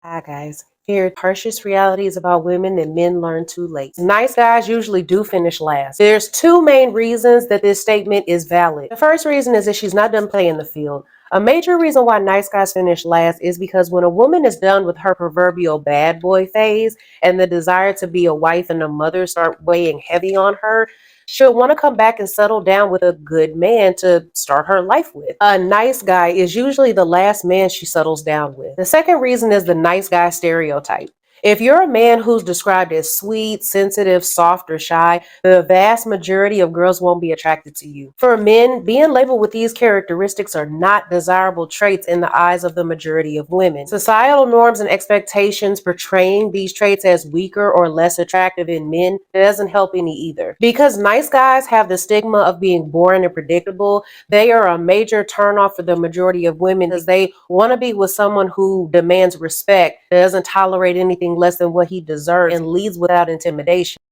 Hi guys. Here, harshest realities about women that men learn too late. Nice guys usually do finish last. There's two main reasons that this statement is valid. The first reason is that she's not done playing the field. A major reason why nice guys finish last is because when a woman is done with her proverbial bad boy phase and the desire to be a wife and a mother start weighing heavy on her, she'll want to come back and settle down with a good man to start her life with. A nice guy is usually the last man she settles down with. The second reason is the nice guy stereotype. If you're a man who's described as sweet, sensitive, soft, or shy, the vast majority of girls won't be attracted to you. For men, being labeled with these characteristics are not desirable traits in the eyes of the majority of women. Societal norms and expectations portraying these traits as weaker or less attractive in men doesn't help any either. Because nice guys have the stigma of being boring and predictable, they are a major turnoff for the majority of women because they want to be with someone who demands respect, doesn't tolerate anything less than what he deserves, and leads without intimidation.